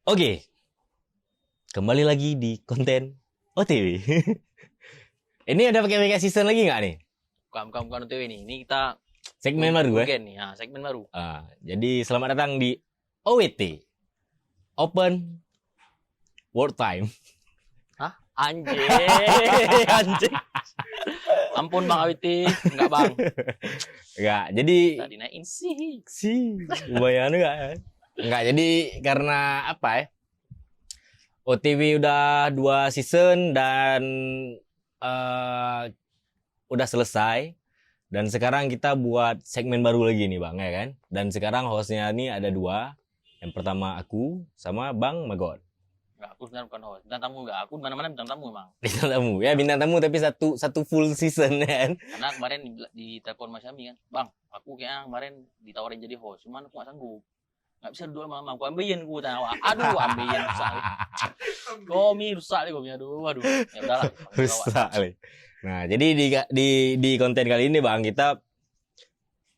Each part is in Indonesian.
Oke, kembali lagi di konten OTW. Ini ada pakai season lagi nggak nih? Bukan OTW nih. Ini kita Segmen baru weekend nih. Nah, segmen baru. Jadi selamat datang di OWT, Open World Time. Hah? Anjing. Anjing. Ampun Bang Awiti. Enggak Bang. Enggak, jadi Tadi naikin sih. lumayan enggak? Enggak, jadi karena apa ya? OTW udah 2 season dan udah selesai. Dan sekarang kita buat segmen baru lagi nih Bang, ya kan? Dan sekarang hostnya nih ada 2. Yang pertama aku sama Bang Magot. Enggak, aku sebenarnya bukan host. Bintang tamu enggak. Aku mana-mana bintang tamu Bang. Bintang tamu. Ya bintang tamu tapi satu full season ya kan? Karena kemarin di telepon Mas Yami kan. Bang, aku kayaknya kemarin ditawarin jadi host. Cuman aku enggak sanggup. Enggak bisa dua lama-lama. Aku ambilin ku tawa. Aduh, ambilin rusak. Komi rusak nih komi. Aduh. Ya udahlah. Rusak nih. Nah, jadi di konten kali ini Bang,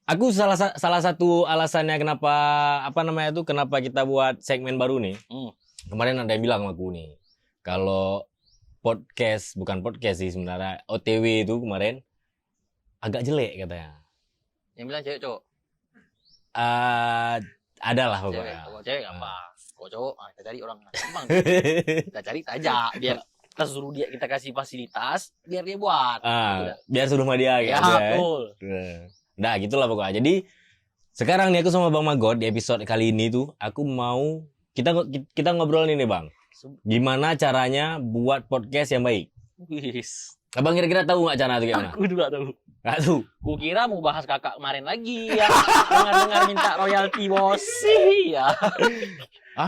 aku salah satu alasannya kenapa kita buat segmen baru nih. Kemarin ada yang bilang sama aku nih, kalau bukan podcast sih sebenarnya, OTW itu kemarin agak jelek katanya. Yang bilang cewek cowok. Ada lah pokoknya. Kalau cewek apa? Kalau cowok, kita cari orang gampang. Kita cari saja biar kita suruh dia, kita kasih fasilitas biar dia buat. Biar suruh sama dia ya, gitu ya. Betul. Nah, gitulah pokoknya. Jadi sekarang nih aku sama Bang Magot di episode kali ini tuh aku mau kita ngobrol nih Bang. Gimana caranya buat podcast yang baik? Wis. Abang kira-kira tahu nggak cara itu gimana? Aku juga tahu. Nggak tahu. Ku kira mau bahas kakak kemarin lagi ya. Dengar minta royalti bos. Ya.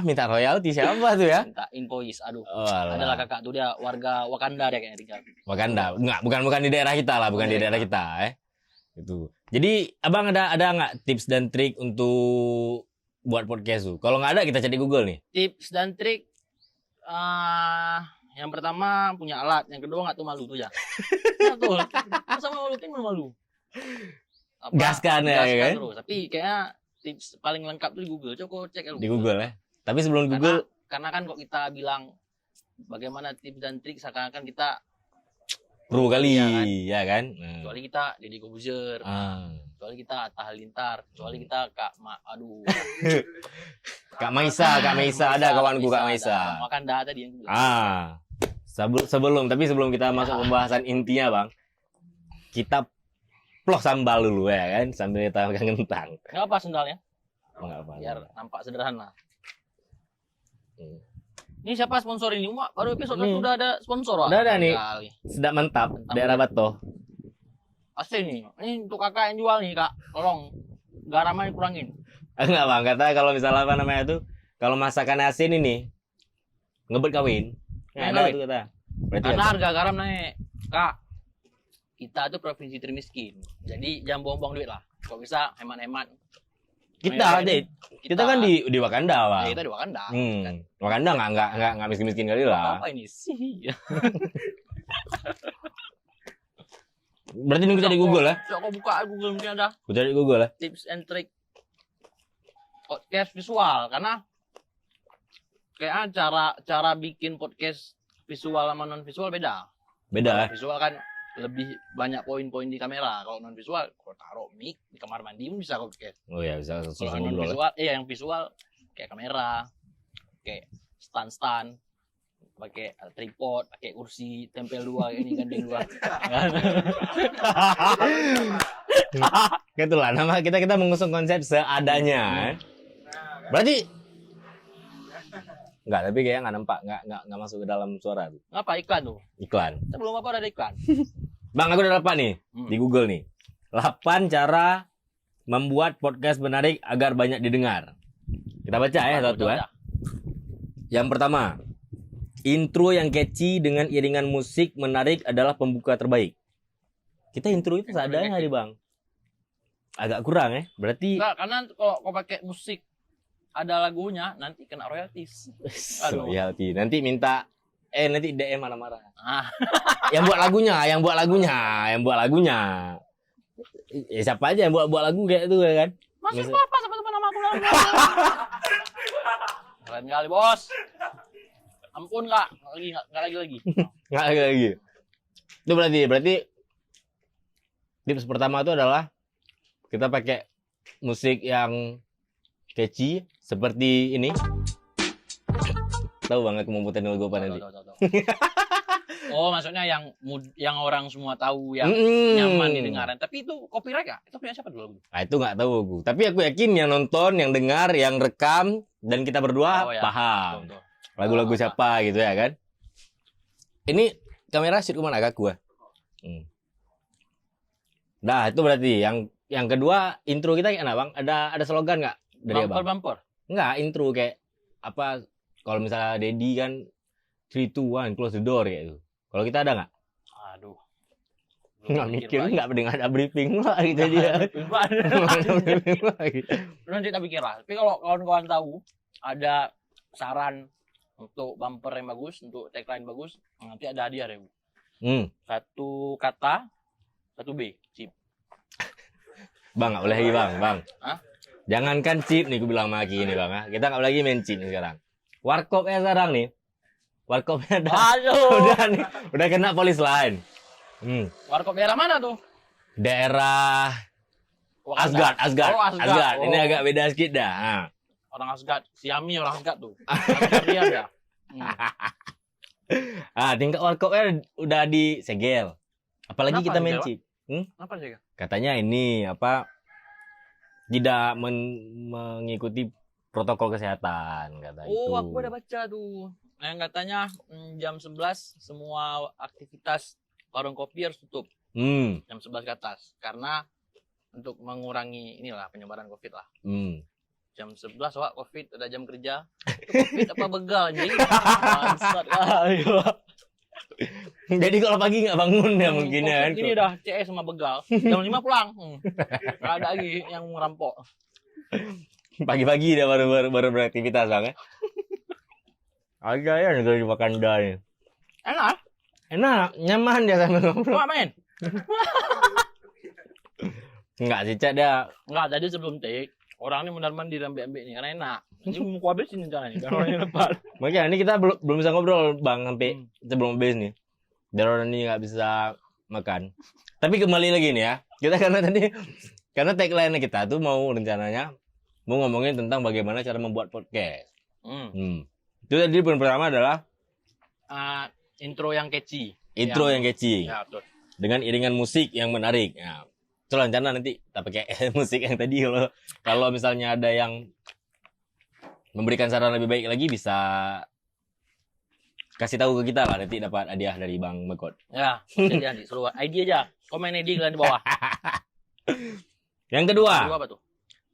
Minta royalti siapa tuh ya? Minta invoice. Aduh. Adalah kakak tuh dia warga Wakanda dia kayaknya tinggal. Wakanda. Bukan di daerah kita lah, bukan di daerah kita Itu. Jadi Abang ada nggak tips dan trik untuk buat podcast tuh? Kalau nggak ada kita cari Google nih. Tips dan trik yang pertama punya alat, yang kedua nggak tuh malu tuh ya. Betul. Masa malu kan malu. Gaskan ya kan? Terus. Tapi kayaknya tips paling lengkap tuh di Google. Coba cek di Google ya. Tapi sebelum Google, karena kan kok kita bilang bagaimana tips dan trik seakan-akan kita pro kali ya kan? Kecuali kita Deddy Corbuzier. Kecuali kita Atta Halilintar, kecuali kita Kak Maisa ada kawanku Kak Maisa. Wakanda tadi yang Sebelum kita masuk pembahasan intinya Bang, kita plok sambal dulu ya kan, sambil kita makan kentang. Enggak apa sendalnya? Enggak apa. Biar nampak sederhana. Ini siapa sponsor ini? Baru episode 1 udah ada sponsor. Udah ada nih. Sedap mantap daerah Bato. Asli nih. Ini untuk kakak yang jual nih kak. Tolong garamnya dikurangin. Enggak Bang, kata kalau misalnya kalau masakan asin ini ngebet kawin. Ada tuh kata. Karena harga garam naik. Kak, kita tuh provinsi termiskin. Jadi jangan buang-buang duit lah. Kok bisa hemat-hemat. Kita kan di Wakanda, Bang. Kita di Wakanda. Wakanda enggak miskin-miskin kali lah. Apa ini sih? Berarti ini kita di Google ya? Coba buka Google mungkin ada. Kita di Google ya? Tips and trick podcast visual, karena kayak cara bikin podcast visual sama non visual beda. Beda. Visual kan lebih banyak poin-poin di kamera. Kalau non visual, kalau taruh mic di kamar mandi bisa podcast. Oh iya, bisa kalau non visual, yang visual kayak kamera, kayak stand, pakai tripod, pakai kursi, tempel 2 ini gandeng 2. Itulah nama kita mengusung konsep seadanya. Berarti enggak, tapi kayaknya enggak nampak, enggak masuk ke dalam suara tuh. Ngapa iklan tuh? Iklan. Sebelum apa ada iklan? Bang, aku udah dapat nih di Google nih. 8 cara membuat podcast menarik agar banyak didengar. Kita baca satu ya. Yang pertama, intro yang catchy dengan iringan musik menarik adalah pembuka terbaik. Kita intro itu seadanya nih Bang. Agak kurang berarti. Enggak, karena kalau pakai musik ada lagunya nanti kena royaltis. Royalti. Nanti minta nanti DM marah-marah. Yang buat lagunya. Siapa aja yang buat lagu kayak itu kan? Masuk apa sama nama aku. Keren kali, Bos. Ampun, Kak. Nggak lagi. Nggak lagi. Itu berarti tips pertama itu adalah kita pakai musik yang catchy seperti ini. Tahu banget kemampuan gue nanti. Tahu. Oh, maksudnya yang orang semua tahu, yang nyaman didengaran. Tapi itu copyright ya? Itu punya siapa dulu? Nah, itu nggak tahu aku. Tapi aku yakin yang nonton, yang dengar, yang rekam, dan kita berdua paham. Betul. Lagu-lagu siapa gitu ya kan? Ini kamera shoot kemana agak gua. Nah, itu berarti yang kedua intro kita kayak Bang? Ada slogan nggak dari Abang? Bumper. Enggak, intro kayak apa? Kalau misalnya Dedi kan 3, 2, 1, close the door kayak itu. Kalau kita ada nggak? Aduh. Nggak mikir, nggak pendengar ada briefing lah gitu dia. Nanti kita pikir lah. Tapi kalau kawan-kawan tahu ada saran untuk bumper yang bagus, untuk tagline bagus, nanti ada hadiah ya, Bu. Satu kata, satu B, chip. Bang, nggak boleh lagi Bang. Hah? Jangankan chip nih, gue bilang sama Aki ini Bang. Kita nggak boleh lagi main chip nih sekarang. Warkopnya sekarang nih. Warkopnya udah kena polis lain. Warkop daerah mana tuh? Daerah Asgard. Asgard. Ini agak beda sedikit dah. Nah. Orang Asgard, Siami orang Asgard tuh. Asgardian ya. Tingkat warkopnya udah disegel. Apalagi Kenapa kita main disegel? chip. Apa sih? Katanya ini tidak mengikuti protokol kesehatan kata itu. Oh, aku udah baca tuh. Yang katanya jam 11 semua aktivitas warung kopi harus tutup. Jam 11 ke atas. Karena untuk mengurangi inilah penyebaran Covid lah. Jam 11 Wak, Covid ada jam kerja. Covid apa begal anjing? Bangsat kali. Jadi kalau pagi nggak bangun ya mungkin ya kan. Ini udah CS sama begal. Jam 5 pulang. Nggak ada lagi yang merampok. Pagi-pagi dia baru beraktivitas Bang ya. Agak ya negara makan dah. Enak, nyaman dia sambil ngobrol. Mau main? Enggak sih, Cak dia. Enggak, tadi sebelum take orang ini benar-benar diambil-ambil nih karena enak. Ini mau habisin rencana nih karena orang depan. Makanya ini kita belum bisa ngobrol Bang sampai sebelum habis nih. Dan orang ini nggak bisa makan. Tapi kembali lagi nih ya. Kita karena tagline kita tuh mau rencananya mau ngomongin tentang bagaimana cara membuat podcast. Itu tadi poin pertama adalah intro yang catchy. Yang catchy. Ya, betul. Dengan iringan musik yang menarik. Ya. Itu rencana nanti kita pakai musik yang tadi kalau misalnya ada yang memberikan saran lebih baik lagi bisa kasih tahu ke kita lah, nanti dapat hadiah dari Bang Mekot. Ya, jadi nanti seluruh ID aja. Komen ID kalian di bawah. Yang kedua, apa tuh?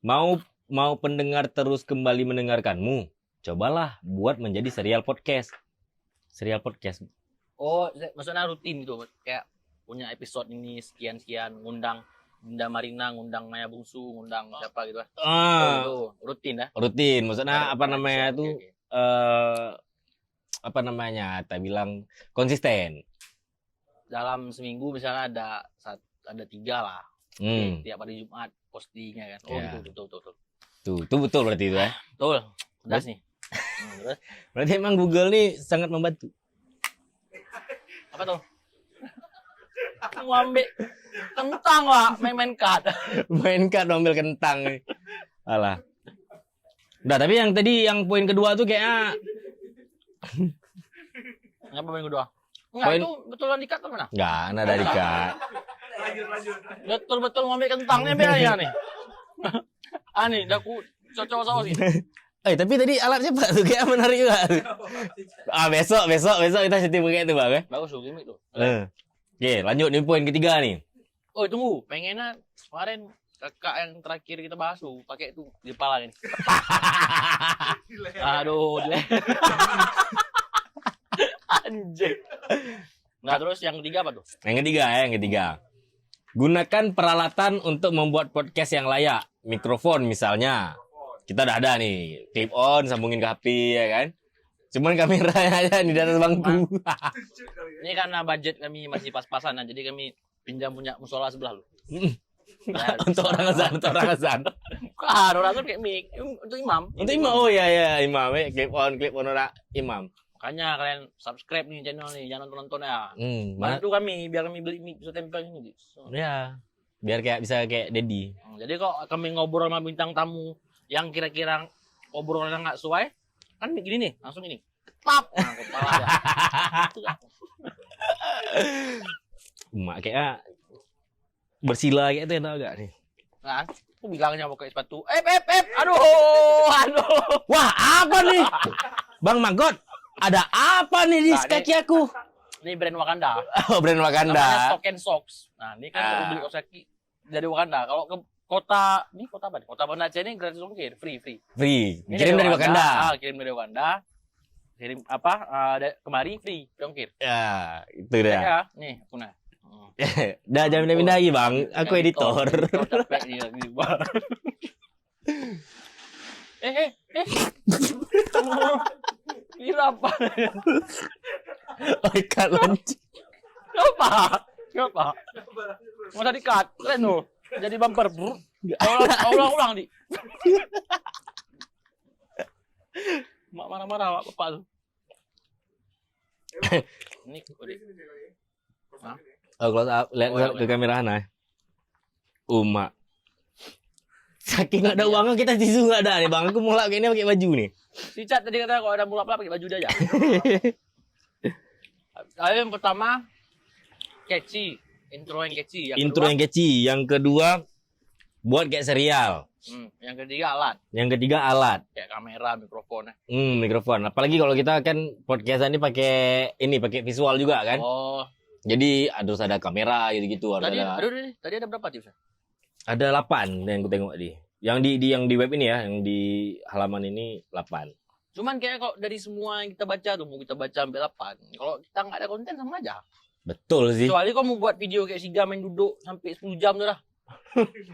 Mau pendengar terus kembali mendengarkanmu, cobalah buat menjadi serial podcast. Serial podcast. Oh, maksudnya rutin gitu, kayak punya episode ini sekian-sekian, ngundang Bunda Marina, ngundang Maya Bungsu, ngundang siapa gitu lah. Itu rutin ya. Rutin, maksudnya apa namanya itu? Okay. Apa namanya? Tak bilang konsisten. Dalam seminggu misalnya ada 3 lah. Tiap hari Jumat postingnya kan. Oh ya. Betul. Itu betul berarti itu ya. Betul. Udah nih. Terus? Berarti emang Google nih sangat membantu. Apa tuh? Mau ambil kentang lah, main card. Main card ambil kentang nih. Alah. Udah, tapi yang tadi yang poin kedua tuh kayaknya Ngapa poin kedua? Enggak, itu betulan dikat atau mana? Enggak, ada dikat. Betul-betul mau ambil kentangnya biar nih. Nih, dah aku cocok saus sih. Tapi tadi alat siapa tuh kayak menarik juga. Besok kita syuting pakai itu Bang ya. Bagus tuh gimmick tuh. Oke, lanjut nih poin ketiga nih. Oh, tunggu. Pengennya kemarin kakak yang terakhir kita bahas tuh pakai itu di kepala ini. Aduh, anjing. Nah, terus yang ketiga apa tuh? Yang ketiga. Gunakan peralatan untuk membuat podcast yang layak. Mikrofon misalnya. Kita udah ada nih, clip on, sambungin ke HP ya kan. Cuman kameranya aja di atas bangku. Ini karena budget kami masih pas-pasan, jadi kami pinjam punya musola sebelah lu. Ya, Untuk orang azan, untuk orang azan. Bukan, orang kan kayak mic. Untuk imam. Untuk imam. Oh iya imam. Clip on orang imam. Makanya kalian subscribe nih channel nih, jangan nonton ya. Mana Bantu kami biar kami beli mic bisa tempel ini. ya. Biar kayak bisa kayak Dedi. Jadi kok kami ngobrol sama bintang tamu yang kira-kira obrolan nggak sesuai, kan gini nih, langsung ini. Tap, nah, kepala ya. Itu kan. Mak kayak bersila kayak itu tau gak nih? Kan? Aku bilangnya pakai sepatu. Aduh. Wah, apa nih? Bang Magot, ada apa nih di Nah, kaki aku? Ini brand Wakanda. Oh, brand Namanya Wakanda. Stock and Socks. Nah, ini kan kalau beli kaos kaki dari Wakanda. Kalau ke kota, ini kota apa nih? Kota Banda Aceh ini gratis ongkir, free. Free. Ini Kirim dari Wakanda. Kirim dari Wakanda. Kirim apa? Kemari free ongkir. Ya, itu dah. Ya, nih, aku nah. Dah jangan pindah-pindah lagi, Bang. Aku editor. Capek nih lagi, Bang. Ini apa? Oh, ikat launching. Kenapa? Masa di-cut? Keren loh. Jadi bumper. Ulang-ulang, Di. Mak marah-marah, Bapak tuh. Ini Oh, close up. Lihat ke kamera Hana. Mak. Saking nggak ada uangnya kita tisu nggak ada nih, Bang. Aku mulak kayaknya pakai baju nih. si Cat tadi kata kalau ada mulak pakai baju dia aja. Yang pertama catchy, intro yang catchy. Intro yang catchy. Yang kedua buat kayak serial. Yang ketiga alat. Yang ketiga alat. Kayak kamera, mikrofon. Mikrofon. Apalagi kalau kita kan podcastan ini pakai visual juga kan. Oh. Jadi harus ada kamera gitu-gitu. Tadi ada berapa tipsnya? Ada 8 yang aku tengok di. Yang di web ini ya, yang di halaman ini 8. Cuman kayak kalau dari semua yang kita baca tuh, mau kita baca sampai 8. Kalau kita nggak ada konten sama aja. Betul sih. Kecuali kau mau buat video kayak Siga main duduk sampai 10 jam tuh dah.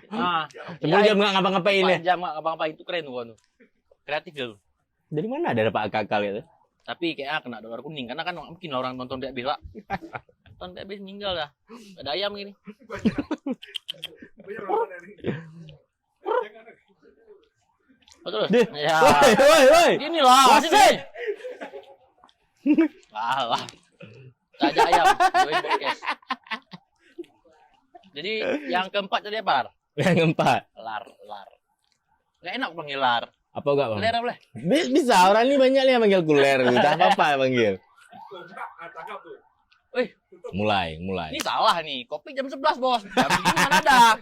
Nah, 10 jam nggak ngapa-ngapain ya. 4 jam nggak ngapa-ngapain itu keren tuh. Kreatif dia tuh. Dari mana ada dapat akal gitu? Tapi kayaknya kena dolar kuning karena kan mungkin orang nonton dia bila. Nonton dia habis meninggal dah. Ada ayam gini. Betul. Ya. Woi. Gini lah. Wasit. Lah. Saja ayam. Join podcast. Jadi yang keempat tadi apa? Lar? Yang keempat. Lar. Gak enak panggil lar. Apa enggak, Bang? Ler boleh? Bisa, orang ini banyak yang manggil kuler. Tak apa-apa panggil. Wih, Mulai. ini salah nih. Kopi jam 11, Bos. Jam segini mana ada?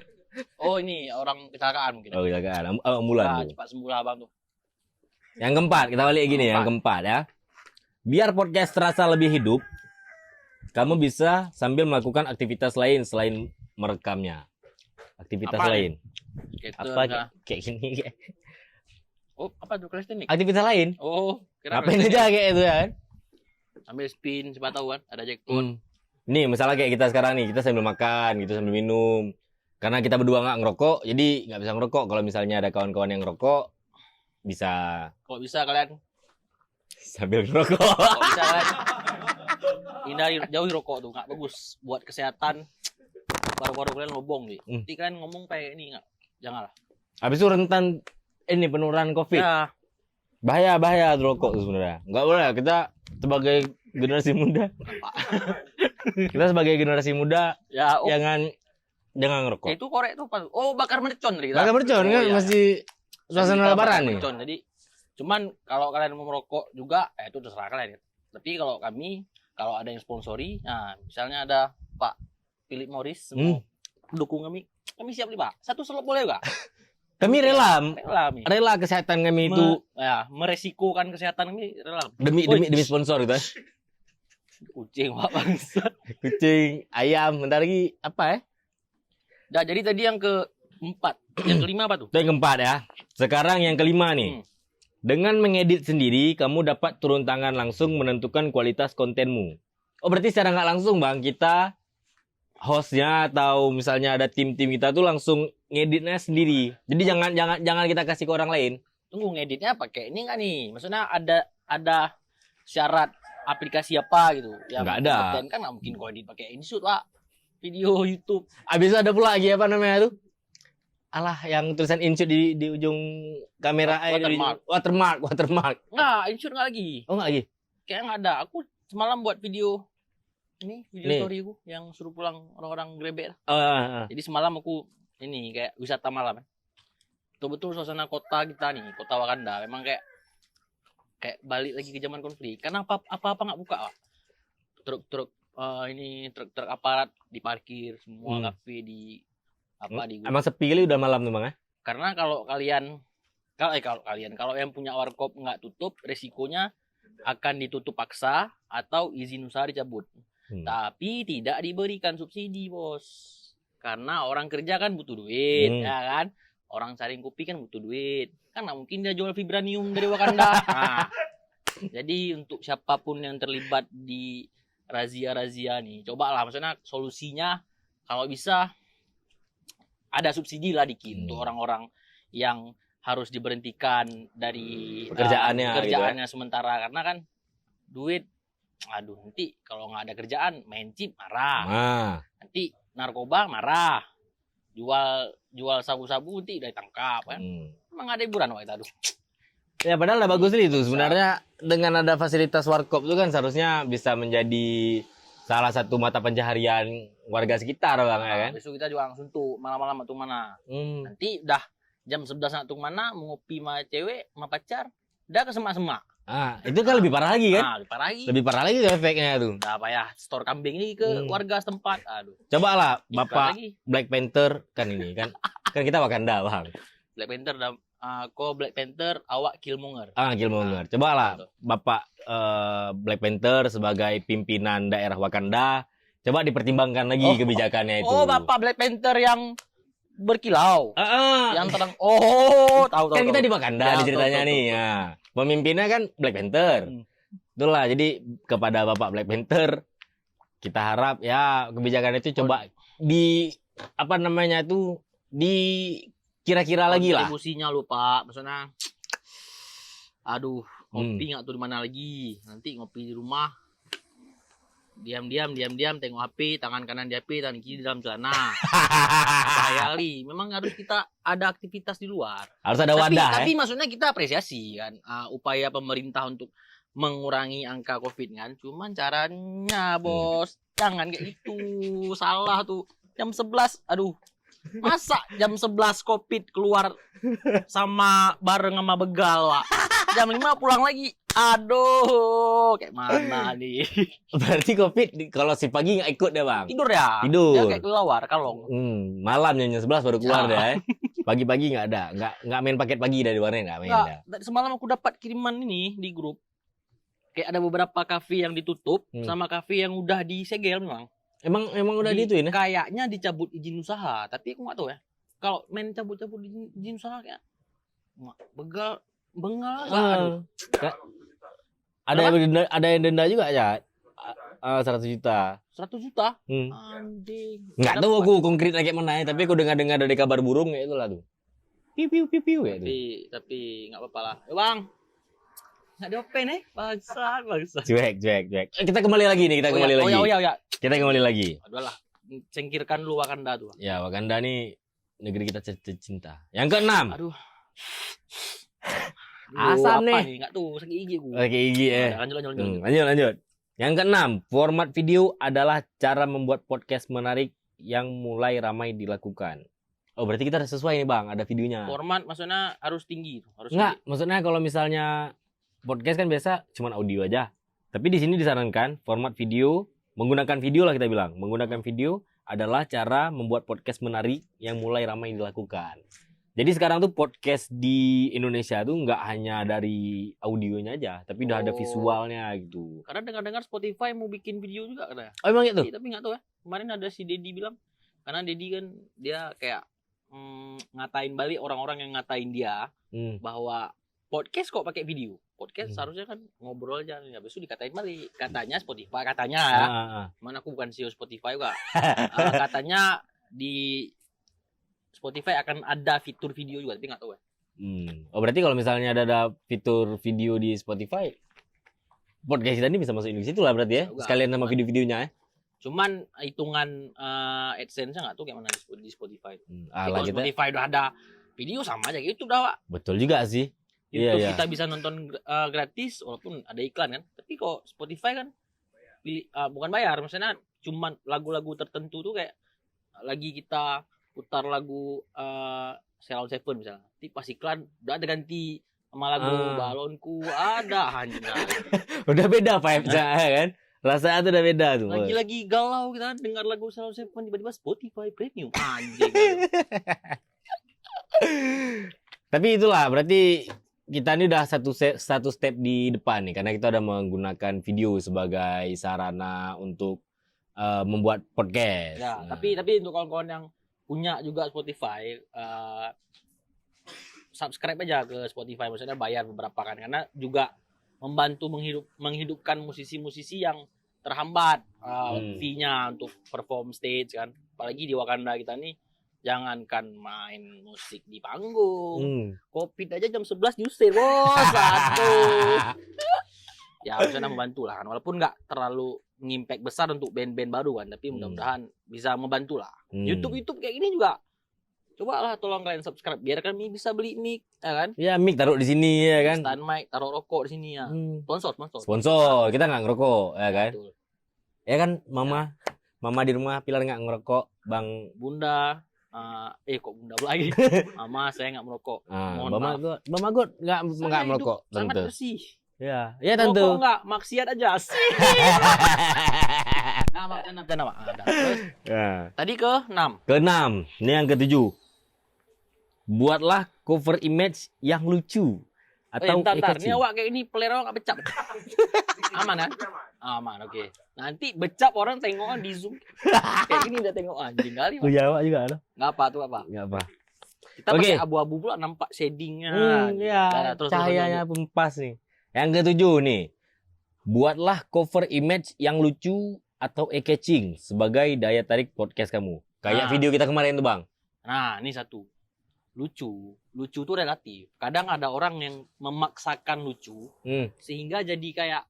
Oh, ini orang kecelakaan mungkin. Oh, jagaan. Mulan. Nah, tuh. cepat sembuh lah, Bang tuh. Yang keempat, kita balik gini. Yang keempat ya. Biar podcast terasa lebih hidup, kamu bisa sambil melakukan aktivitas lain selain merekamnya. Aktivitas Apa lain. Gitu, Apa enggak. kayak gini? Oh, apa tuh calisthenics? Aktivitas lain. Oh, kira Ngapain aja kayak itu ya kan? Sambil spin, siapa tahu kan ada jackpot. Nih, misalnya kayak kita sekarang nih, kita sambil makan, gitu sambil minum. Karena kita berdua nggak ngerokok, jadi nggak bisa ngerokok. Kalau misalnya ada kawan-kawan yang ngerokok, bisa Kok bisa kalian? sambil ngerokok. Kok bisa kalian? Hindari, jauhi rokok tuh, nggak bagus buat kesehatan. Paru-paru kalian lobong nih. Nanti kalian ngomong kayak ini nggak? Janganlah. Habis itu rentan ini penurunan COVID. Ya, Bahaya rokok tuh sebenarnya. Nggak boleh, kita sebagai generasi muda. Kita sebagai generasi muda ya. Oh, jangan ngerokok. itu korek tuh apa? Oh, bakar mercon tadi kita. Bakar mercon kan iya. masih suasana Kita lebaran bakar nih. mercon. Jadi cuman kalau kalian mau merokok juga, itu terserah kalian. Tapi kalau kami, kalau ada yang sponsori, nah misalnya ada Pak Philip Morris mau dukung kami siap nih Pak. Satu selop boleh nggak? Kami rela Rela kesehatan kami itu meresikokan kesehatan kami rela. demi sponsor gitu. Kucing Pak bangsa. Kucing, ayam, bentar lagi apa ya? Nah, jadi tadi yang keempat, yang kelima apa tuh? Itu yang keempat ya. Sekarang yang kelima nih. Dengan mengedit sendiri, kamu dapat turun tangan langsung menentukan kualitas kontenmu. Oh, berarti secara nggak langsung, Bang, kita hostnya atau misalnya ada tim-tim kita tuh langsung ngeditnya sendiri. Jadi jangan kita kasih ke orang lain. Tunggu, ngeditnya pakai ini nggak nih? Maksudnya ada syarat aplikasi apa gitu? Yang Nggak ada. kompeten kan nggak mungkin kau edit pakai InShoot Pak. Video YouTube. Habis itu ada pula lagi apa namanya tuh? Alah, yang tulisan inshoot di ujung kamera watermark. Nggak, insure nggak lagi. Oh, enggak lagi. Kayak nggak ada. Aku semalam buat video Nih. story aku yang suruh pulang orang-orang grebek. Oh, Jadi semalam aku ini kayak wisata malam. Betul-betul suasana kota kita nih, kota Wakanda. Memang kayak balik lagi ke zaman konflik. Karena apa-apa nggak buka, Pak. Truk-truk truk aparat diparkir, semua kafe di emang sepi kali udah malam tuh, Bang, ya? Karena kalau yang punya warkop nggak tutup, resikonya akan ditutup paksa atau izin usaha dicabut. Tapi tidak diberikan subsidi, Bos. Karena orang kerja kan butuh duit, ya kan? Orang saring kopi kan butuh duit. Kan nggak mungkin dia jual vibranium dari Wakanda. Nah, jadi untuk siapapun yang terlibat di razia-razia nih, cobalah. Maksudnya solusinya kalau bisa ada subsidi lah dikit untuk orang-orang yang harus diberhentikan dari kerjaannya sementara. Karena kan duit, aduh, nanti kalau nggak ada kerjaan main chip marah. Nanti narkoba marah. Jual sabu-sabu nanti udah ditangkap kan. Emang ada hiburan waktu itu, aduh. Ya padahal udah bagus nih itu. Sebenarnya dengan ada fasilitas warkop itu kan seharusnya bisa menjadi salah satu mata pencaharian warga sekitar, Bang, ya kan? Besok kita juga langsung tuh malam-malam atung mana. Nanti dah jam 11 atung mana mau ngopi sama cewek, sama pacar, udah ke semak-semak. Itu kan lebih parah lagi kan? Lebih parah lagi tuh efeknya tuh. Udah payah store kambing ini ke warga setempat. Aduh. Coba lah Bapak Black Panther kan ini kan. Kan kita Wakanda, Bang. Black Panther Black Panther, awak Killmonger. Killmonger. Coba lah Bapak Black Panther sebagai pimpinan daerah Wakanda, coba dipertimbangkan lagi kebijakannya itu. Oh, Bapak Black Panther yang berkilau. Yang terang. Tahu. Kan kita di Wakanda di ceritanya nih. Ya. Pemimpinnya kan Black Panther. Itulah, jadi kepada Bapak Black Panther kita harap ya kebijakan itu coba di kira-kira lagi lah. Kontribusinya lu, Pak. Maksudnya ngopi nggak tuh di mana lagi? Nanti ngopi di rumah. Diam-diam tengok HP, tangan kanan di HP, tangan kiri di dalam celana. Bahaya kali. Memang harus kita ada aktivitas di luar. Harus ada wadah. Tapi maksudnya kita apresiasi kan upaya pemerintah untuk mengurangi angka Covid kan. Cuman caranya, Bos, jangan kayak gitu. Salah tuh. Jam 11, aduh. Masa jam 11 Covid keluar bareng sama begal, Pak. Jam 5 pulang lagi. Aduh, kayak mana nih? Berarti Covid kalau si pagi nggak ikut deh, Bang? Tidur ya? Tidur. Dia kayak keluar, kalong. Malam jam 11 baru keluar deh. Pagi-pagi nggak ada. Nggak main paket pagi dari warnet, nggak main. Semalam aku dapat kiriman ini di grup. Kayak ada beberapa kafe yang ditutup sama kafe yang udah disegel memang. Emang udah dituin ya? Kayaknya dicabut izin usaha, tapi aku nggak tahu ya. Kalau main cabut-cabut izin usaha kayak bengal. Ada yang denda juga ya? 100 juta. 100 juta? Anjing. Nggak tahu aku konkretnya kayak mana ya, tapi aku dengar dari kabar burung kayak itulah tuh. Piu ya tuh. Tapi nggak apa-apa lah. Bang. Nggak diopen bangsa. Cuek. Kita kembali lagi nih, Oh ya. Kita kembali lagi. Adalah singkirkan lu Wakanda tuh. Ya, Wakanda nih negeri kita tercinta. Yang ke-6. Aduh. Asam nih. Enggak tuh, sakit gigi gua. Sakit gigi Lanjut. Yang ke-6, format video adalah cara membuat podcast menarik yang mulai ramai dilakukan. Oh, berarti kita sesuai nih, Bang, ada videonya. Format maksudnya harus tinggi, maksudnya kalau misalnya podcast kan biasa cuma audio aja. Tapi di sini disarankan format video, menggunakan video lah kita bilang. Menggunakan video adalah cara membuat podcast menarik yang mulai ramai dilakukan. Jadi sekarang tuh podcast di Indonesia tuh nggak hanya dari audionya aja, tapi udah ada visualnya gitu. Karena dengar-dengar Spotify mau bikin video juga katanya. Oh, emang gitu? Tapi nggak tahu ya. Kemarin ada si Dedi bilang, karena Dedi kan dia kayak ngatain balik orang-orang yang ngatain dia bahwa podcast kok pakai video. Podcast seharusnya kan ngobrol aja. Habis itu dikatain balik. Katanya Spotify, katanya ya. Cuman aku bukan CEO Spotify juga. Katanya di Spotify akan ada fitur video juga, tapi nggak tahu ya. Oh, berarti kalau misalnya ada fitur video di Spotify, podcast kita ini bisa masuk di situ lah berarti ya. Sekalian sama video-videonya ya. Cuman hitungan AdSense-nya nggak tahu kayak mana di Spotify. Tapi Alah kalau kita Spotify udah ada video sama aja gitu dah, Pak. betul juga sih. YouTube Iya. kita bisa nonton gratis walaupun ada iklan kan. Tapi kok Spotify kan bukan bayar, maksudnya cuman lagu-lagu tertentu tuh kayak lagi kita putar lagu Sheryl Seven misalnya. Nanti pas iklan udah ada ganti sama lagu Balonku ada anjing. Udah beda vibes-nya kan. Rasanya tuh udah beda tuh. Lagi galau kita dengar lagu Sheryl Seven tiba-tiba Spotify Premium anjing. Tapi itulah berarti kita ini udah satu step di depan nih karena kita udah menggunakan video sebagai sarana untuk membuat podcast. Ya, tapi untuk kawan-kawan yang punya juga Spotify, subscribe aja ke Spotify, maksudnya bayar beberapa kan karena juga membantu menghidupkan musisi-musisi yang terhambat fee-nya untuk perform stage kan. Apalagi di Wakanda kita nih jangankan main musik di panggung. Covid aja jam 11 diusir, bos. Aduh. Ya, maksudnya membantu lah kan. Walaupun nggak terlalu ngimpact besar untuk band-band baru kan, tapi mudah-mudahan bisa membantu lah. YouTube kayak gini juga. Cobalah tolong kalian subscribe biar kami bisa beli mic, ya kan? Ya mic taruh di sini ya kan. Stand mic, taruh rokok di sini ya. Sponsor, kita nggak ngerokok ya kan. Betul. Ya kan mama di rumah Pilar nggak ngerokok, Bang Bunda, kok Bunda pula lagi. Mama saya nggak merokok. Mama God nggak merokok. Sangat Tentu. bersih. Ya tentu. Rokok nggak, maksiat aja sih. Nah, bercanda, Pak. Terus, tadi ke-6. Ke-6, ini yang ke-7. Buatlah cover image yang lucu atau Bentar. Ini awak kayak ini player awak nggak becap. Aman kan? Aman, oke. Nanti becap orang tengokan di Zoom. Kayak gini udah tengok anjing kali. Punya awak juga ada. Nggak apa tuh apa? Nggak apa. Kita pakai abu-abu pula nampak shadingnya. Ya, cahayanya pempas nih. Yang ke-7 nih. Buatlah cover image yang lucu atau eye-catching sebagai daya tarik podcast kamu. Kayak video kita kemarin tuh, Bang. Nah, ini satu. Lucu tuh relatif. Kadang ada orang yang memaksakan lucu sehingga jadi kayak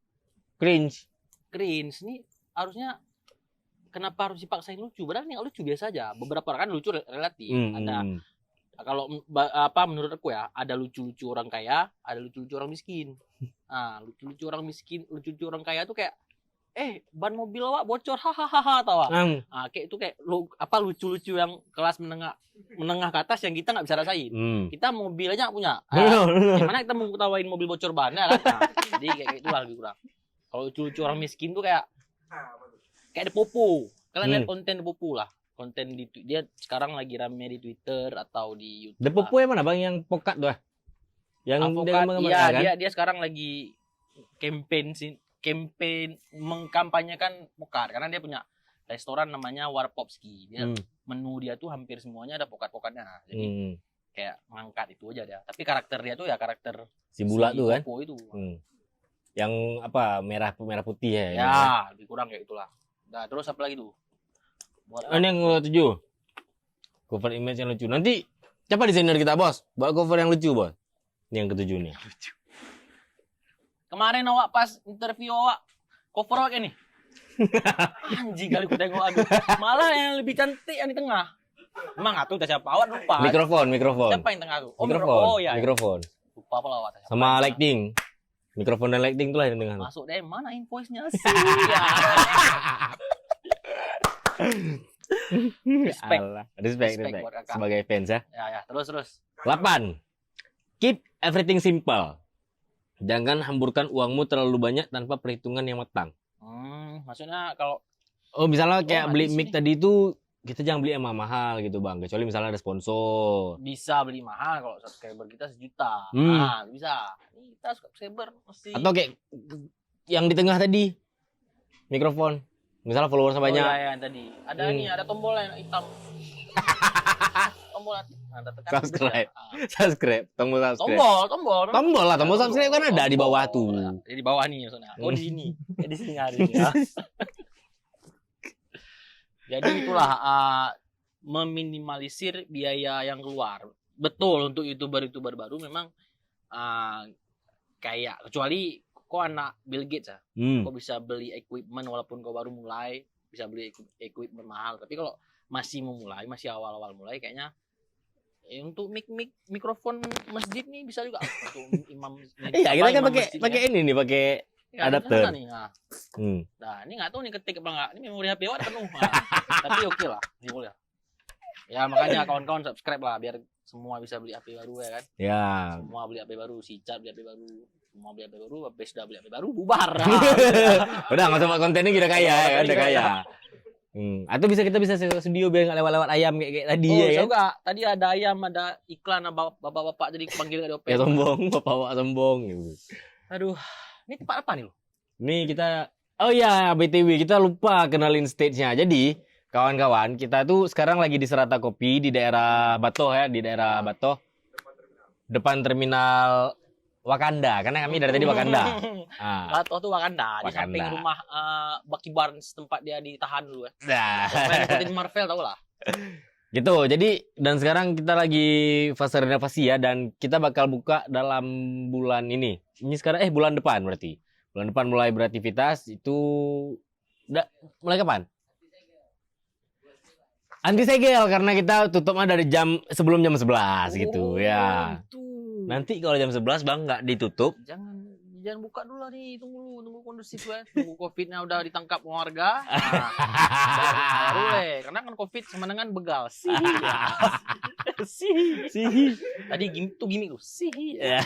cringe. Nih harusnya kenapa harus dipaksain lucu? Padahal ini lucu biasa aja. Beberapa kan lucu relatif. Ada kalau menurut aku ya, ada lucu-lucu orang kaya, ada lucu-lucu orang miskin. Nah, lucu-lucu orang miskin, lucu-lucu orang kaya tuh kayak ban mobil awak bocor hahaha tawa. Kayak itu kayak lucu-lucu yang kelas menengah ke atas yang kita nggak bisa rasain. Kita mobil aja nggak punya. Gimana kita mau ketawain mobil bocor ban ya kan? Jadi kayak itulah lebih kurang. Kalau lucu-lucu orang miskin tuh kayak The Popo. Kalian lihat konten The Popo lah. Konten dia sekarang lagi rame di Twitter atau di YouTube. The Popo yang mana Bang? Yang pokat tuh? Yang dia sekarang lagi campaign mengkampanyekan pokat karena dia punya restoran namanya Warpopski. Dia menu dia tuh hampir semuanya ada pokat-pokatnya. Jadi kayak ngangkat itu aja dia. Tapi karakter dia tuh ya karakter si Bula tuh kan. Itu. Yang merah putih ya. Ya, lebih kurang kayak itulah. Nah, terus apa lagi tuh? Ini yang ke-7. Cover image yang lucu. Nanti siapa desainer kita, Bos? Buat cover yang lucu, Bos. Ini yang ke-7 nih. Lucu. Kemarin awak pas interview awak cover awak ini. Anjing kali ku tengok aku. Malah yang lebih cantik yang di tengah. Emang atuh udah siapa awak lupa. Mikrofon. Siapa yang tengah aku? Mikrofon. Lupa pula awak. Sama lighting. Mikrofon dan lighting tuh lah yang tengah. Masuk deh, mana invoice-nya sih? Respect. Sebagai fans ya. Ya, terus. 8. Keep everything simple. Jangan hamburkan uangmu terlalu banyak tanpa perhitungan yang matang. Maksudnya kalau misalnya kayak beli mic tadi itu kita jangan beli yang mahal gitu Bang. Kecuali misalnya ada sponsor. Bisa beli mahal kalau subscriber kita 1 juta. Nah, bisa. Kita subscriber mesti. Atau kayak yang di tengah tadi. Mikrofon. Misalnya followersnya banyak. Oh yang tadi. Ada nih, ada tombol yang hitam. Tombol subscribe. Subscribe. Tombol subscribe. Tombol lah, tombol subscribe kan ada di bawah tuh. Di bawah nih maksudnya. Oh di sini. Di sini hari ini ya. Jadi itulah meminimalisir biaya yang keluar. Betul untuk YouTuber baru memang kayak kecuali kok anak Bill Gates ya. Kok bisa beli equipment walaupun kau baru mulai. bisa beli equipment mahal. Tapi kalau masih awal-awal mulai kayaknya untuk mikrofon masjid nih bisa juga untuk imam. Iya, kita kan pakai ini nih, pakai ya, adapter. Nih, nah, ini nggak tahu nih ketik apa nggak. Ini memori HP udah penuh. Nah, tapi oke lah, ini boleh. Ya makanya kawan-kawan subscribe lah biar semua bisa beli HP baru ya kan. Ya. Semua beli HP baru, si Cat beli HP baru, semua beli HP baru, habis udah beli HP baru bubar. Udah nggak usah buat konten ini, kita kaya ya, udah kaya. Atau kita bisa studio biar nggak lewat-lewat ayam kayak tadi ya kan. Juga tadi ada ayam, ada iklan, bapak-bapak jadi panggil ke Ya sombong, bapak sombong gitu. Aduh, ini tempat apa nih lo? Nih kita, oh ya BTW kita lupa kenalin stage-nya. Jadi kawan-kawan kita tuh sekarang lagi di Serata Kopi di daerah Batoh ya, di daerah Batoh. Depan terminal Wakanda, karena kami dari tadi Wakanda. Batoh tuh Wakanda, di samping rumah Bucky Barnes tempat dia ditahan dulu ya. Nah. Ikutin Marvel tau lah. Gitu, jadi dan sekarang kita lagi fase renovasi ya, dan kita bakal buka dalam bulan ini. Ini sekarang bulan depan berarti. Bulan depan mulai beraktivitas itu mulai kapan? Anti segel karena kita tutupnya dari sebelum jam 11 gitu ya. Itu. Nanti kalau jam 11 Bang nggak ditutup. Jangan buka dulu lah nih, tunggu kondusif ya. Tunggu Covid-nya udah ditangkap warga. Boleh, karena kan Covid sama dengan begal. Sih. Tadi gimmick lu. Sih. Ya.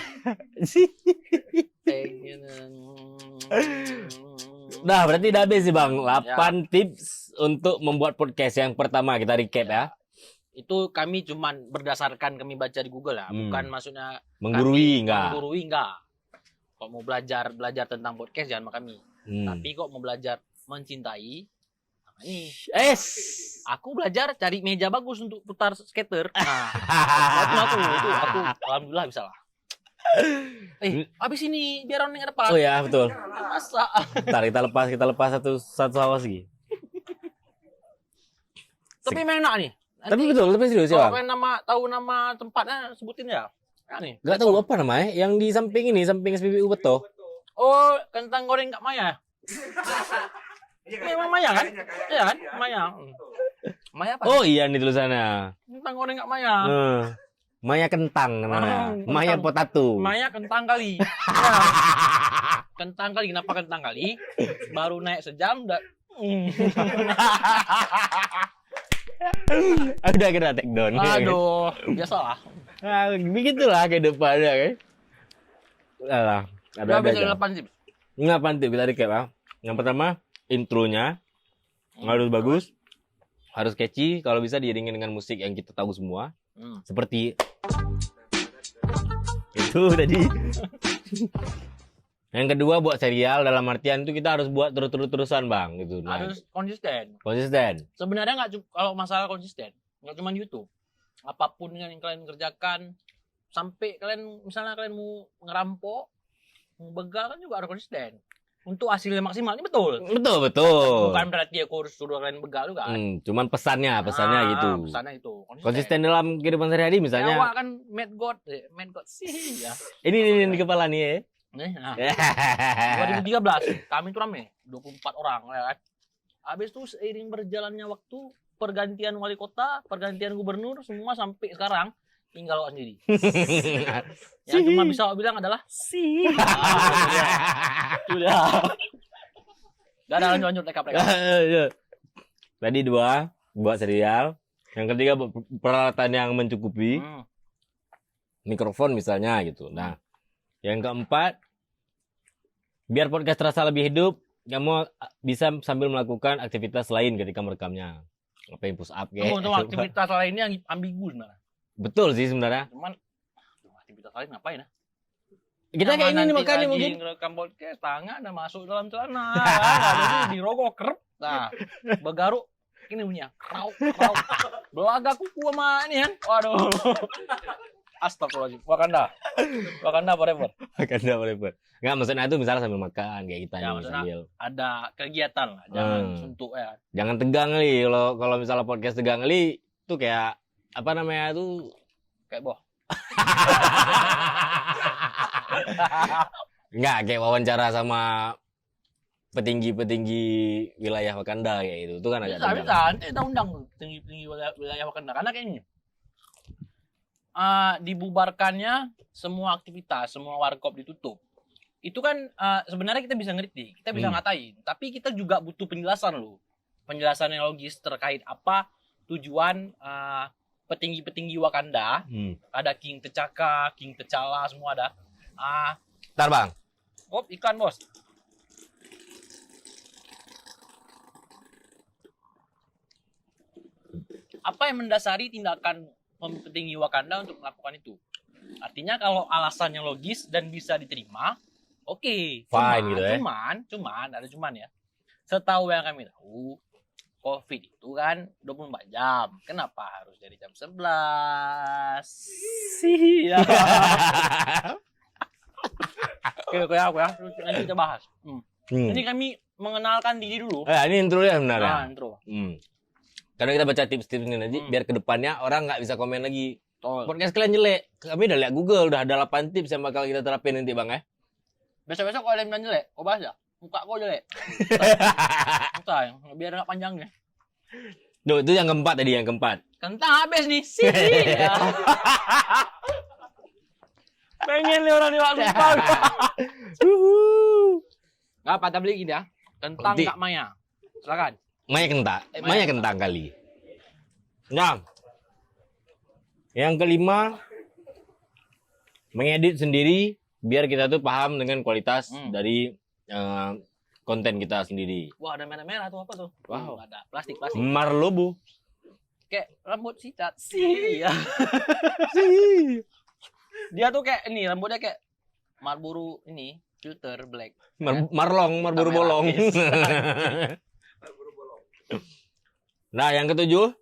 Nah, berarti udah habis sih Bang. 8 tips untuk membuat podcast. Yang pertama kita recap ya. Itu kami cuman berdasarkan kami baca di Google ya, bukan maksudnya menggurui enggak. Kalau mau belajar tentang podcast jangan sama kami. Tapi kok mau belajar mencintai, nah ini. Aku belajar cari meja bagus untuk putar skater. Nah, itu aku alhamdulillah bisa lah. Habis ini biar orang yang depan. Oh ya, betul. Masa? Ntar kita lepas satu awas lagi. Tapi memang enak nih. Tapi betul, tapi serius ya, Bang. Kalau tahu nama tempatnya sebutin ya. Ya nih. Enggak tahu apa namanya, yang di samping SPBU Betoh. Oh, kentang goreng Kak Maya. Memang Maya kan? Iya kan? Maya. Maya apa? Oh iya nih tulisannya. Kentang goreng Kak Maya. Maya kentang namanya. Maya potato. Maya kentang kali. Ya. Kentang kali, kenapa kentang kali? Baru naik sejam udah. Udah kena take down. Aduh, biasalah. Nah, begitulah kehidupannya kan. Udah ada aja. 8 tips. 8 tips kita recap ya. Yang pertama, intronya harus bagus, harus catchy, kalau bisa diiringin dengan musik yang kita tahu semua. Seperti itu tadi. Yang kedua buat serial, dalam artian itu kita harus buat terusan Bang gitu. Harus konsisten. Sebenarnya kalau masalah konsisten, nggak cuma YouTube. Apapun yang kalian kerjakan, sampai misalnya kalian mau ngerampok, mau begal kan juga harus konsisten. Untuk hasilnya maksimal, ini betul. Betul. Bukan berarti aku harus suruh kalian begal juga. Cuman pesannya gitu. Pesannya itu. Konsisten dalam kehidupan sehari-hari misalnya. Nyawa kan mad God sih ya. Ini di kepala nih ya. Nah. 2013 kami tuh rame 24 orang ya kan. Habis itu seiring berjalannya waktu, pergantian wali kota, pergantian gubernur, semua sampai sekarang tinggal lo sendiri. Yang cuma bisa bilang adalah sudah. Gak ada lanjut rekap. Tadi 2 buat serial. Yang ketiga peralatan yang mencukupi. Mikrofon misalnya gitu. Nah, yang keempat, biar podcast terasa lebih hidup, kamu bisa sambil melakukan aktivitas lain ketika merekamnya. Ngapain push up kayak. Untuk aktivitas lainnya yang ambigu sebenarnya. Betul sih sebenarnya. Cuman aktivitas lain ngapain ya? Kita kayak ini nih makanya mungkin ngerekam podcast, tangan udah masuk dalam celana. Ada di rogok kerep. Nah, begaruk ini punya krauk. Belaga kuku sama ini kan. Waduh. Astagfirullahaladzim. Wakanda forever. Enggak, maksudnya itu misalnya sambil makan kayak kita ya, sambil ada kegiatan lah, jangan suntuk ya. Jangan tegang li. Kalau misalnya podcast tegang li tuh kayak apa namanya tuh kayak boh. Enggak, kayak wawancara sama petinggi-petinggi wilayah Wakanda kayak gitu. Itu kan agak Bisa, tegang. bisa. Nanti kita undang tinggi-tinggi wilayah Wakanda. Karena kayak ini. Dibubarkannya semua aktivitas, semua warkop ditutup. Itu kan sebenarnya kita bisa ngerti, kita bisa ngatain. Tapi kita juga butuh penjelasan loh. Penjelasan yang logis terkait apa tujuan petinggi-petinggi Wakanda. Ada King T'Chaka, King T'Challa, semua ada. Ntar bang. Oh, iklan bos. Apa yang mendasari tindakan petinggi Wakanda untuk melakukan itu? Artinya kalau alasannya logis dan bisa diterima, oke. Fine gitu ya. Cuman ada ya. Setahu yang kami tahu, COVID itu kan 24 jam. Kenapa harus dari jam 11? Sih ya. Oke ya. Nanti kita bahas. Ini kami mengenalkan diri dulu. Ini intro ya benar ya? Intro. Karena kita baca tips-tips ini nanti biar kedepannya orang nggak bisa komen lagi. Oh. Podcast kalian jelek. Kami udah lihat Google, udah ada 8 tips yang bakal kita terapin nanti bang ya. Besok-besok kalau ada yang bilang jelek, kau bahas ya? Muka kau jelek. Entah, biar nggak panjangnya. Duh, itu yang keempat tadi, yang keempat. Kentang habis nih. Sih. Pengen nih orang lupa. Nggak apa, beli gini ya. Kentang Kak Maya. Silakan. Maya kentang kali. Nah, yang kelima, mengedit sendiri biar kita tuh paham dengan kualitas dari konten kita sendiri. Wah, ada merah-merah tuh apa tuh? Wow. Ada plastik. Marlobo. Kayak rambut sicat. Sih. Dia tuh kayak ini, rambutnya kayak Marlboro ini, filter black. Marlboro bolong. Nah, yang ketujuh,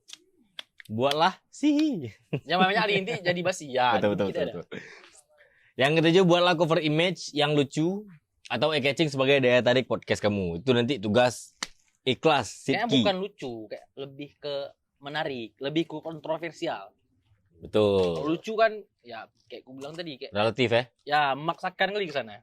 buatlah sih. Yang namanya inti jadi basian. Betul. Yang ketujuh, buatlah cover image yang lucu atau eye-catching sebagai daya tarik podcast kamu. Itu nanti tugas ikhlas. Kayaknya bukan lucu, kayak lebih ke menarik, lebih ke kontroversial. Betul. Kalau lucu kan, ya kayak aku bilang tadi, kayak Relatif ya. ya memaksakan kali ke sana.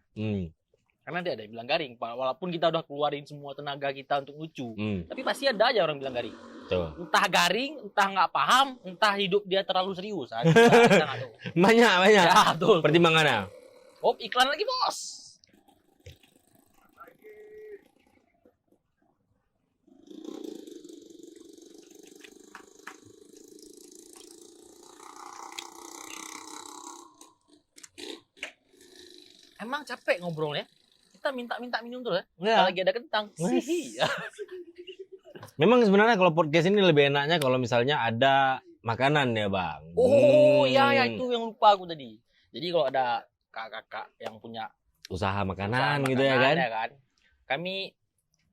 Karena dia ada yang bilang garing, walaupun kita udah keluarin semua tenaga kita untuk lucu, tapi pasti ada aja orang bilang garing. Betul. Entah garing, entah nggak paham, entah hidup dia terlalu serius. Kita nggak tahu. Banyak. Ya, betul. Pertimbangannya. Oh, iklan lagi bos. Emang capek ngobrolnya? Kita minta minum terus ya. Kalau lagi ada kentang. Sih. Memang sebenarnya kalau podcast ini lebih enaknya kalau misalnya ada makanan ya bang. Oh ya itu yang lupa aku tadi. Jadi kalau ada kakak-kakak yang punya usaha makanan gitu ya kan. Kami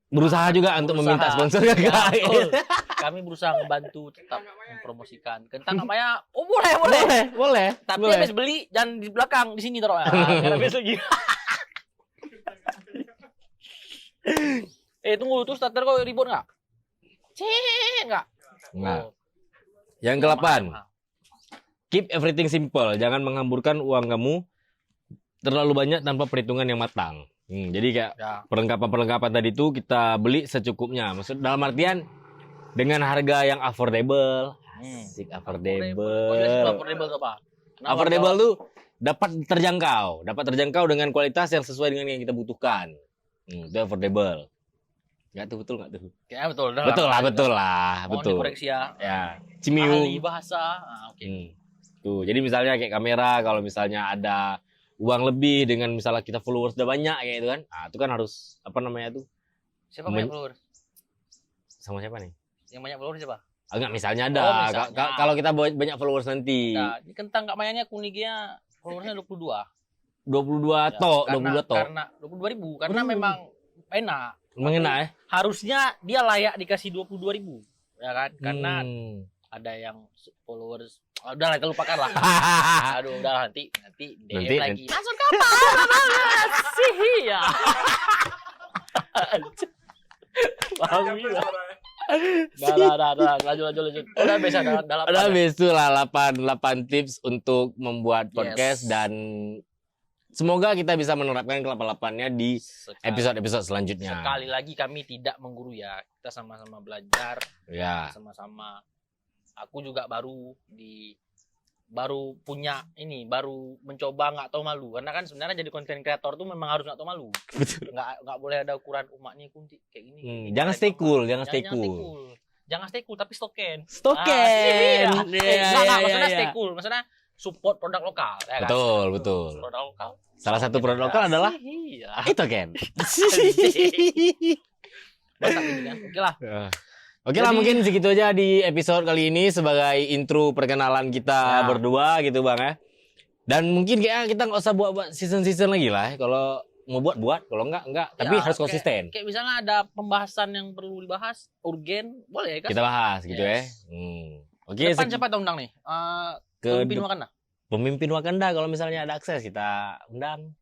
berusaha juga untuk meminta sponsor ya, kami berusaha membantu tetap mempromosikan kentang namanya. Oh boleh. Tapi habis beli jangan di belakang, di sini taruh. Karena habis lagi. Tunggu tuh starter kok ribut nggak? Nggak. Yang ke-8, keep everything simple. Jangan menghamburkan uang kamu terlalu banyak tanpa perhitungan yang matang. Jadi kayak perlengkapan tadi itu kita beli secukupnya. Maksud dalam artian dengan harga yang affordable. Asik, affordable. Affordable tuh dapat terjangkau dengan kualitas yang sesuai dengan yang kita butuhkan. Itu affordable. Enggak tuh betul enggak tuh? Kayaknya betul. Betul lah. Mohon dikoreksi ya. Ya, Cimiu. Ahli bahasa. Tuh, jadi misalnya kayak kamera kalau misalnya ada uang lebih dengan misalnya kita followers udah banyak kayak gitu kan. Itu kan harus apa namanya tuh? Siapa banyak followers? Sama siapa nih? Yang banyak followers siapa? Enggak, misalnya ada. Kalau kita banyak followers nanti. Nah, ini kentang Kak Mayanya kuningnya followersnya 22. 22 tok. Karena 22.000 karena memang enak. Memang enak ya? Harusnya dia layak dikasih 22.000. Ya kan? Karena ada yang followers udah kita lupakan lah. Aduh, udah nanti DM lagi. Masuk kapan? Sih ya. Dah, lanjut. Udah bisa dalam. Udah habis tuh lah 8 tips untuk membuat podcast dan semoga kita bisa menerapkan kelapa-lapannya di episode-episode selanjutnya. Sekali lagi kami tidak mengguru ya. Kita sama-sama belajar. Ya. Sama-sama. Aku juga baru mencoba nggak tahu malu. Karena kan sebenarnya jadi konten kreator tuh memang harus nggak tahu malu. Betul. Nggak boleh ada ukuran umatnya kunti kayak gini. Jangan stay cool, jangan stay cool. Jangan stay cool tapi stoken. Stoken. Maksudnya stay cool. Maksudnya support produk lokal. Ya kan? Betul. Produk lokal. Salah satu produk lokal adalah itu kan. Mantap ini kan. Oke lah. Oke lah, mungkin segitu aja di episode kali ini sebagai intro perkenalan kita berdua gitu Bang ya. Dan mungkin kayak kita nggak usah buat season-season lagi lah. Kalau mau buat, kalau enggak. Tapi harus konsisten. Kayak misalnya ada pembahasan yang perlu dibahas, urgen, boleh kan? Kita bahas gitu ya. Oke. Depan siapa kita undang nih? Pemimpin Wakanda. Pemimpin Wakanda kalau misalnya ada akses kita undang.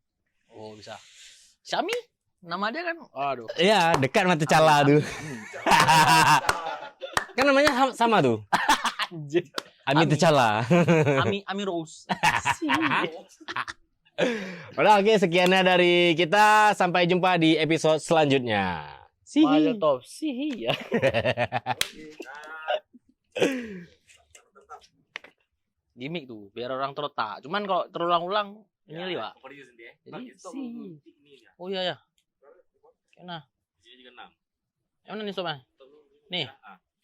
Oh bisa. Syami? Nama dia kan? Aduh. Iya, dekat mata cala tuh. Kan namanya sama tuh. Ami T'Challa. Ami Rose. Udah oke, sekiannya dari kita. Sampai jumpa di episode selanjutnya. Top. Ya. Gimik tuh, biar orang terletak. Cuman kalau terulang-ulang ini Pak. Jadi oh iya ya. Nah. Yang mana nih sobat? Nih.